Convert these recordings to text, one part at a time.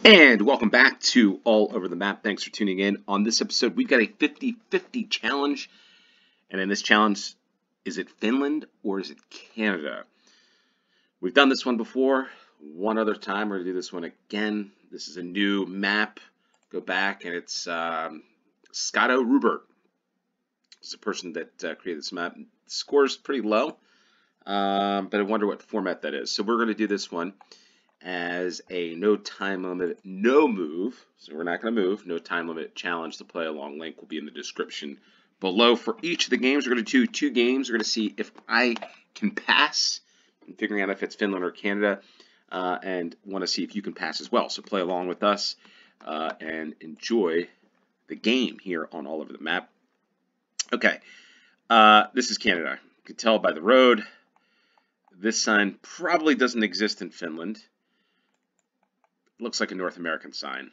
And welcome back to All Over the Map. Thanks for tuning in. On this episode, we've got a 50-50 challenge. And in this challenge, is it Finland or is it Canada? We've done this one before. One other time, we're going to do this one again. This is a new map. Go back, and it's Scotto Rubert. It's the person that created this map. The score's pretty low, but I wonder what format that is. So we're going to do this one as a no time limit, no move. So we're not going to move. No time limit challenge. The play along link will be in the description below. For each of the games, we're going to do two games. We're going to see if I can pass in figuring out if it's Finland or Canada, and want to see if you can pass as well. So play along with us and enjoy the game here on All Over the Map. Okay, this is Canada. You can tell by the road. This sign probably doesn't exist in Finland. Looks like a North American sign.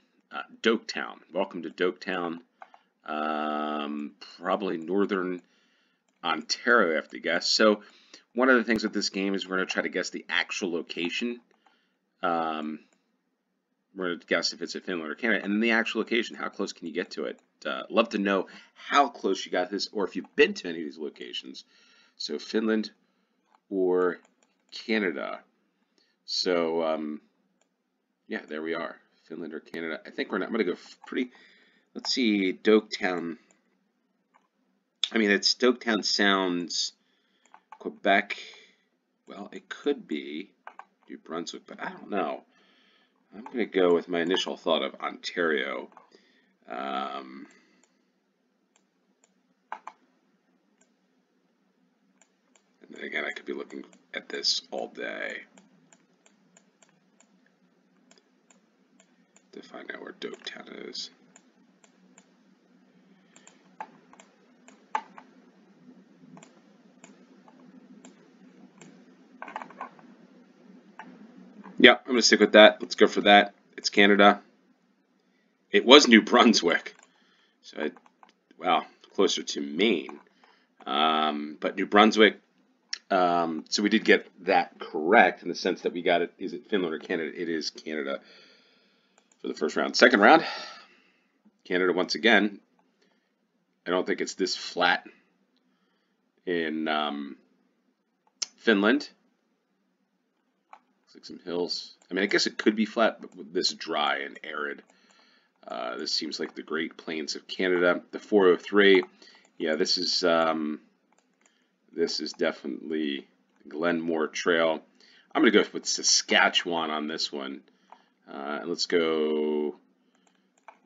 Doketown. Welcome to Doketown. Probably northern Ontario, I have to guess. So one of the things with this game is we're going to try to guess the actual location. We're going to guess if it's at Finland or Canada. And then the actual location, how close can you get to it? Love to know how close you got this, or if you've been to any of these locations. So Finland or Canada. So, yeah, there we are. Finland or Canada. I think I'm going to go pretty, let's see, Doketown. I mean, Doketown sounds Quebec. Well, it could be New Brunswick, but I don't know. I'm going to go with my initial thought of Ontario. And then again, I could be looking at this all day to find out where Doketown is. Yeah, I'm going to stick with that. Let's go for that. It's Canada. It was New Brunswick. So, well, closer to Maine. But New Brunswick, so we did get that correct in the sense that we got it. Is it Finland or Canada? It is Canada for the first round. Second round, Canada once again. I don't think it's this flat in Finland. Looks like some hills. I mean, I guess it could be flat, but with this dry and arid. This seems like the Great Plains of Canada. The 403, yeah, this is definitely Glenmore Trail. I'm going to go with Saskatchewan on this one. And let's go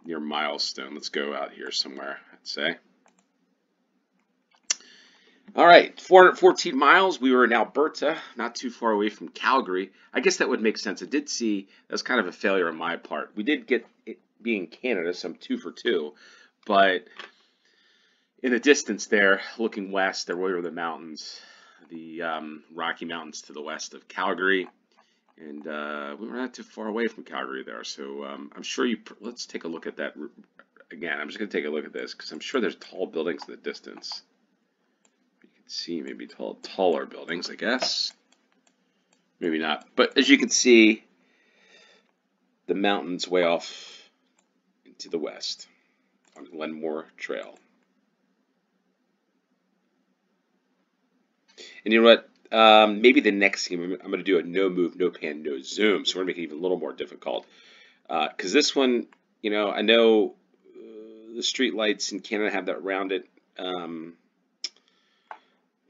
near Milestone. Let's go out here somewhere, I'd say. All right, 414 miles. We were in Alberta, not too far away from Calgary. I guess that would make sense. I did see that was kind of a failure on my part. We did get it being Canada, so I'm 2 for 2. But in the distance there, looking west, there were the mountains, the Rocky Mountains to the west of Calgary. And we were not too far away from Calgary there. So I'm sure let's take a look at that. Again, I'm just going to take a look at this because I'm sure there's tall buildings in the distance. See, maybe taller buildings, I guess. Maybe not. But as you can see, the mountains way off into the west on Glenmore Trail. And you know what? Maybe the next game, I'm going to do a no move, no pan, no zoom. So we're going to make it even a little more difficult. Because this one, you know, I know the street lights in Canada have that rounded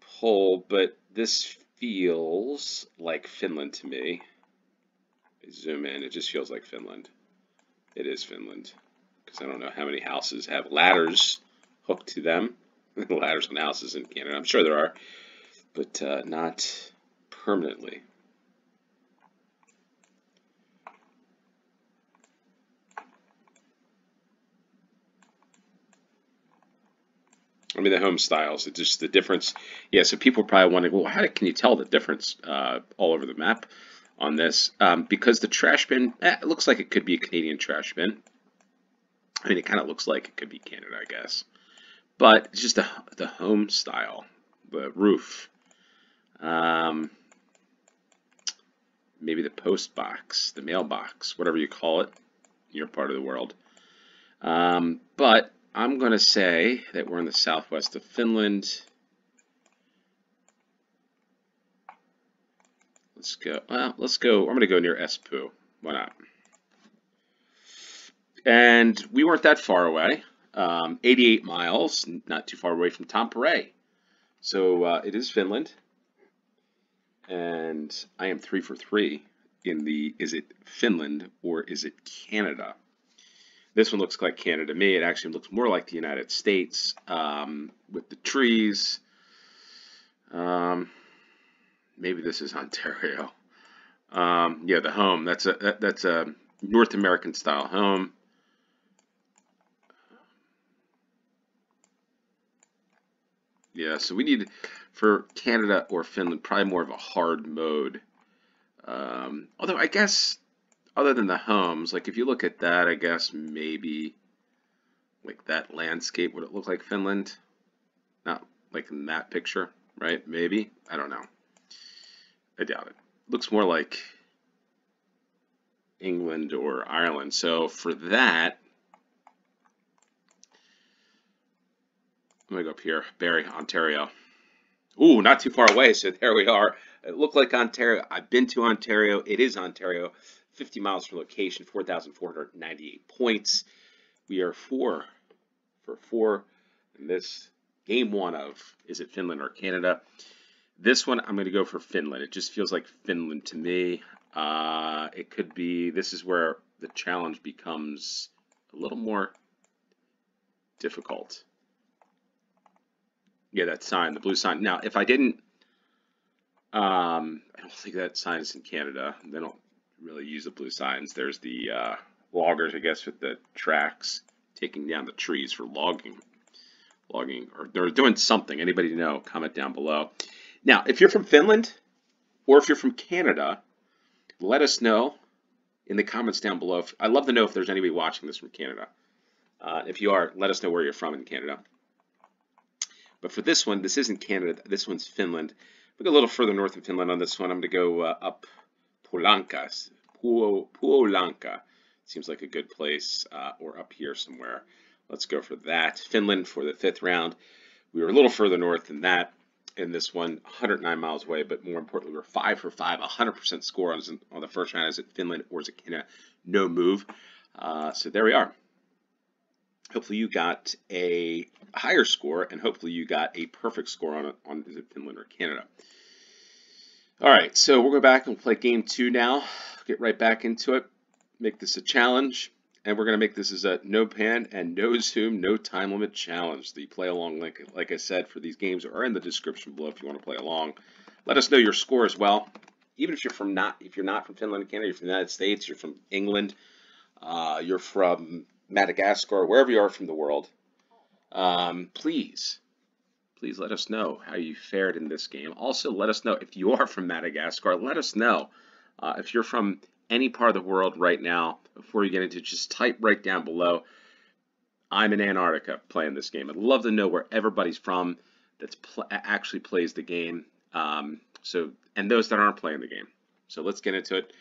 hole, but this feels like Finland to me. I zoom in, it just feels like Finland. It is Finland, because I don't know how many houses have ladders hooked to them. Ladders on houses in Canada. I'm sure there are, but not permanently. I mean, the home styles, it's just the difference. Yeah, so people probably wondering, well, how can you tell the difference all over the map on this? Because the trash bin, it looks like it could be a Canadian trash bin. I mean, it kind of looks like it could be Canada, I guess. But it's just the home style, the roof. Maybe the post box, the mailbox, whatever you call it. your part of the world. But I'm going to say that we're in the southwest of Finland. Let's go. Well, let's go. I'm going to go near Espoo. Why not? And we weren't that far away. 88 miles, not too far away from Tampere. So it is Finland. And I am 3 for 3 in the, is it Finland or is it Canada? This one looks like Canada to me. It actually looks more like the United States with the trees. Maybe this is Ontario. Yeah, the home. That's a North American style home. Yeah, so we need, for Canada or Finland, probably more of a hard mode. Although I guess, other than the homes, like if you look at that, I guess maybe like that landscape, would it look like Finland? Not like in that picture, right? Maybe. I don't know. I doubt it. Looks more like England or Ireland. So for that, I'm going to go up here, Barrie, Ontario. Ooh, not too far away, so there we are. It looked like Ontario. I've been to Ontario. It is Ontario. 50 miles from location, 4,498 points. We are 4 for 4 in this game 1 of, is it Finland or Canada? This one, I'm going to go for Finland. It just feels like Finland to me. It could be, this is where the challenge becomes a little more difficult. Yeah, that sign, the blue sign. Now, if I didn't, I don't think that sign is in Canada. They don't really use the blue signs. There's the loggers, I guess, with the tracks taking down the trees for logging, or they're doing something. Anybody know? Comment down below. Now, if you're from Finland or if you're from Canada, let us know in the comments down below. I'd love to know if there's anybody watching this from Canada. If you are, let us know where you're from in Canada. But for this one, this isn't Canada. This one's Finland. We'll go a little further north of Finland on this one. I'm going to go up Puolanka. Seems like a good place, or up here somewhere. Let's go for that. Finland for the 5th round. We were a little further north than that in this one, 109 miles away, but more importantly, we're 5 for 5, 100% score on the first round. Is it Finland or is it Canada? No move. So there we are. Hopefully you got a higher score, and hopefully you got a perfect score on is it Finland or Canada. All right, so we'll go back and play game 2 now. Get right back into it. Make this a challenge, and we're going to make this as a no pan and no zoom, no time limit challenge. The play along link, like I said, for these games are in the description below if you want to play along. Let us know your score as well. Even if you're not from Finland and Canada, you're from the United States, you're from England, you're from Madagascar, wherever you are from the world, please let us know how you fared in this game. Also, let us know if you are from Madagascar. Let us know if you're from any part of the world right now. Before you get into it, just type right down below. I'm in Antarctica playing this game. I'd love to know where everybody's from that's actually plays the game. And those that aren't playing the game. So let's get into it.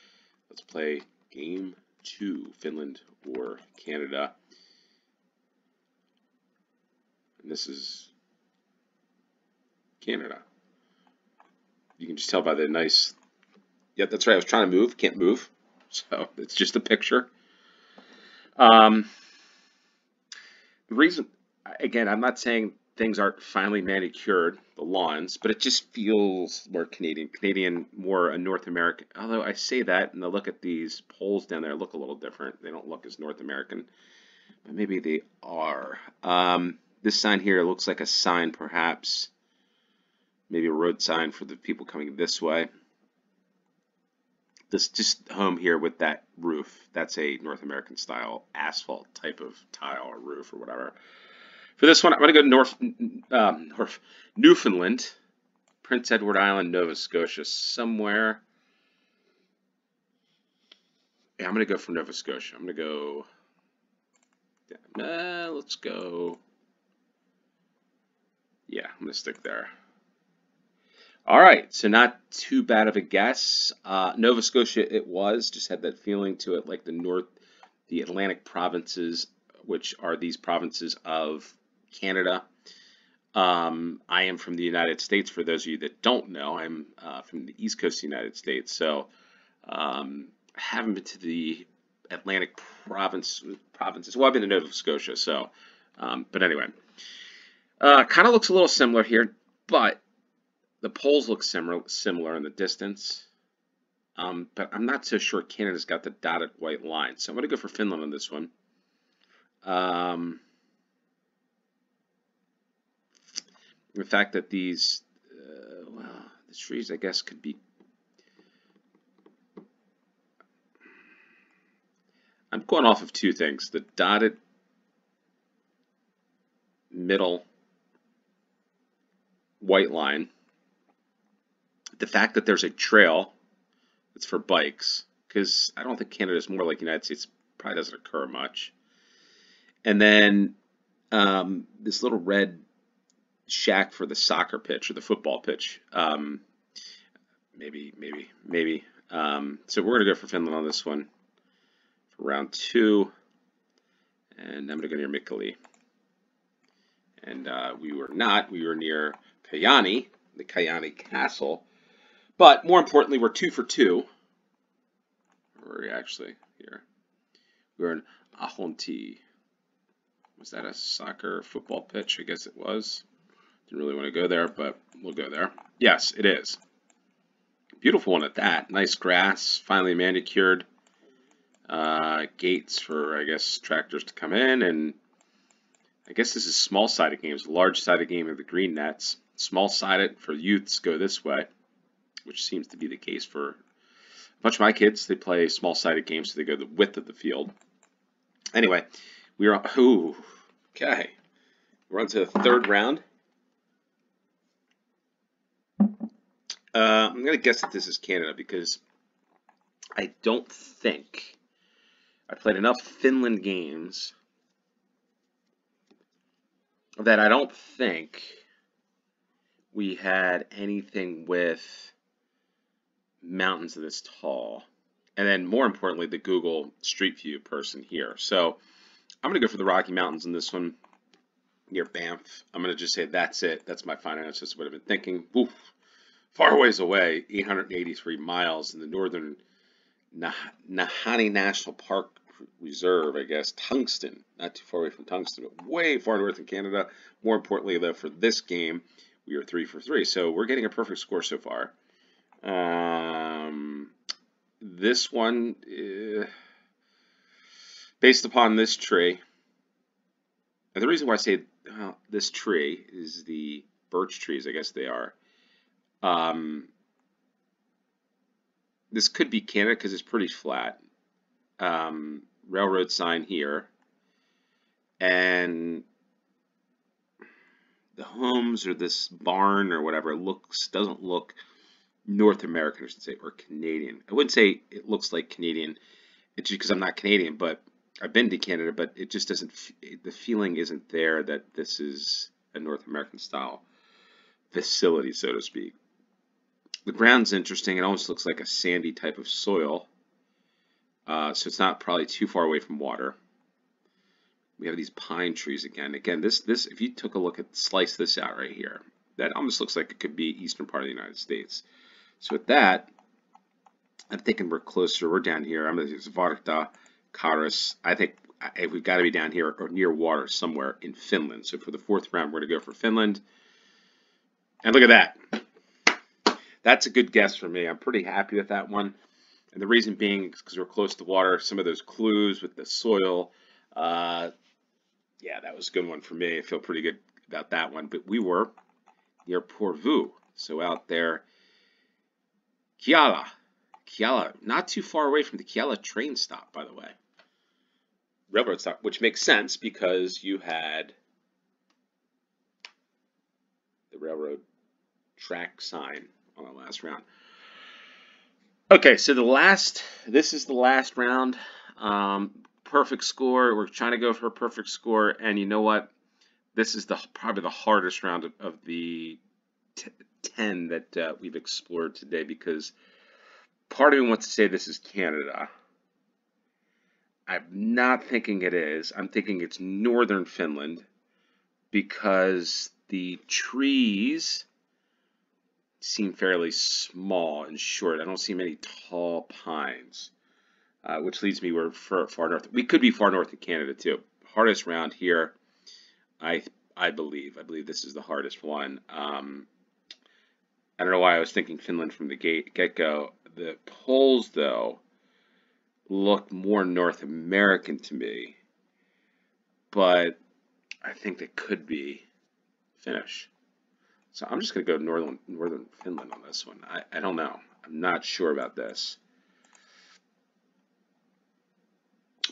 Let's play game 2, Finland or Canada. And this is Canada. You can just tell by the nice, yeah, that's right, I was trying to move, can't move, so it's just a picture. The reason, again, I'm not saying things aren't finely manicured, the lawns, but it just feels more Canadian, more a North American. Although I say that, and I look at these poles down there, look a little different. They don't look as North American, but maybe they are. This sign here looks like a sign, perhaps. Maybe a road sign for the people coming this way. This just home here with that roof. That's a North American style asphalt type of tile or roof or whatever. For this one, I'm going to go north Newfoundland, Prince Edward Island, Nova Scotia, somewhere. Yeah, I'm going to go for Nova Scotia. I'm going to go. Let's go. Yeah, I'm going to stick there. All right, so not too bad of a guess. Nova Scotia it was, just had that feeling to it, like the the Atlantic provinces, which are these provinces of Canada. I am from the United States. For those of you that don't know, I'm from the East Coast of the United States. So I haven't been to the Atlantic provinces. Well, I've been to Nova Scotia. So, but anyway, kind of looks a little similar here, but the poles look similar in the distance. But I'm not so sure Canada's got the dotted white line. So I'm going to go for Finland on this one. The fact that these, well, the trees, I guess, could be. I'm going off of two things: the dotted middle white line, the fact that there's a trail that's for bikes, because I don't think Canada is more like the United States. Probably doesn't occur much. And then this little red shack for the soccer pitch or the football pitch. Maybe. So we're going to go for Finland on this one for round 2. And I'm going to go near Mikkeli. And we were not. We were near Kajani, the Kajani Castle. But more importantly, we're 2 for 2. Where are we actually here? We're in Ahonti. Was that a soccer football pitch? I guess it was. Didn't really want to go there, but we'll go there. Yes, it is. Beautiful one at that. Nice grass, finely manicured. Gates for, I guess, tractors to come in. And I guess this is small-sided games. Large-sided game of the green nets. Small-sided for youths go this way, which seems to be the case for a bunch of my kids. They play small-sided games, so they go the width of the field. Anyway, we're on. Ooh, okay. We're on to the 3rd round. I'm going to guess that this is Canada because I don't think I played enough Finland games that I don't think we had anything with mountains this tall. And then more importantly, the Google Street View person here. So I'm going to go for the Rocky Mountains in this one near Banff. I'm going to just say that's it. That's my final answer. That's what I've been thinking. Oof. Far ways away, 883 miles in the northern Nahani National Park Reserve, I guess. Tungsten, not too far away from Tungsten, but way far north in Canada. More importantly, though, for this game, we are 3 for 3. So we're getting a perfect score so far. This one, based upon this tree, and the reason why I say this tree is the birch trees, I guess they are. This could be Canada because it's pretty flat. Railroad sign here. And the homes or this barn or whatever doesn't look North American, I should say, or Canadian. I wouldn't say it looks like Canadian. It's just because I'm not Canadian, but I've been to Canada, but it just doesn't, the feeling isn't there that this is a North American style facility, so to speak. The ground's interesting. It almost looks like a sandy type of soil. So it's not probably too far away from water. We have these pine trees again. Again, this if you took a look at, slice this out right here, that almost looks like it could be eastern part of the United States. So with that, I'm thinking we're closer. We're down here. I'm going to use Varta, Karas. I think we've got to be down here or near water somewhere in Finland. So for the 4th round, we're going to go for Finland. And look at that. That's a good guess for me. I'm pretty happy with that one. And the reason being is because we're close to water. Some of those clues with the soil. Yeah, that was a good one for me. I feel pretty good about that one. But we were near Porvoo. So out there. Kiala. Kiala. Not too far away from the Kiala train stop, by the way. Railroad stop, which makes sense because you had the railroad track sign on the last round. Okay, so this is the last round. Perfect score. We're trying to go for a perfect score, and you know what? This is probably the hardest round of the 10 that we've explored today because part of me wants to say this is Canada. I'm not thinking it is. I'm thinking it's northern Finland because the trees seem fairly small and short. I don't see many tall pines, which leads me we're far north. We could be far north in Canada too. Hardest round here, I believe. I believe this is the hardest one. I don't know why I was thinking Finland from the get-go. The poles, though, look more North American to me, but I think they could be Finnish. So I'm just going to go northern Finland on this one. I don't know. I'm not sure about this.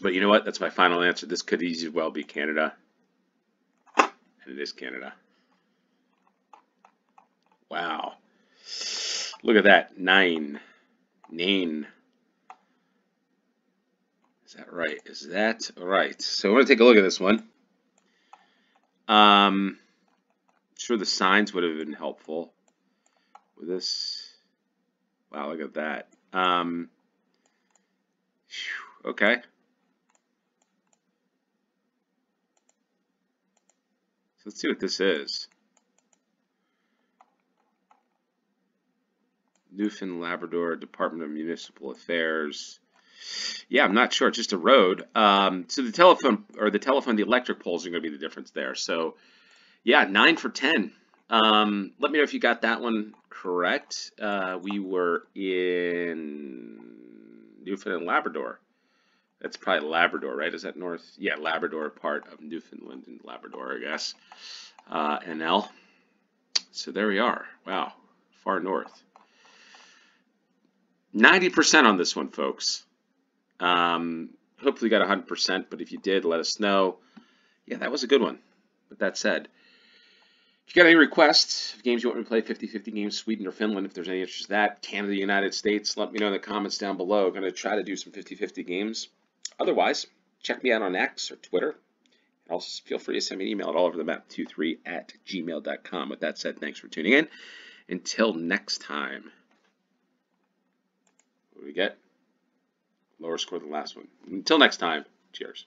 But you know what? That's my final answer. This could easily well be Canada. And it is Canada. Wow. Look at that. 9. Nine. Is that right? Is that right? So we're going to take a look at this one. Sure the signs would have been helpful with this. Wow, look at that. Okay. So let's see what this is. Newfoundland, Labrador, Department of Municipal Affairs. Yeah, I'm not sure. It's just a road. So the the electric poles are going to be the difference there. So, yeah, 9 for 10. Let me know if you got that one correct. We were in Newfoundland and Labrador. That's probably Labrador, right? Is that north? Yeah, Labrador, part of Newfoundland and Labrador, I guess. NL. So there we are. Wow, far north. 90% on this one, folks. Hopefully you got 100%, but if you did, let us know. Yeah, that was a good one. With that said, if you got any requests of games you want me to play, 50-50 games, Sweden or Finland, if there's any interest in that, Canada, United States, let me know in the comments down below. I'm going to try to do some 50-50 games. Otherwise, check me out on X or Twitter. Also, feel free to send me an email at alloverthemap23@gmail.com. With that said, thanks for tuning in. Until next time. What do we get? Lower score than the last one. Until next time, cheers.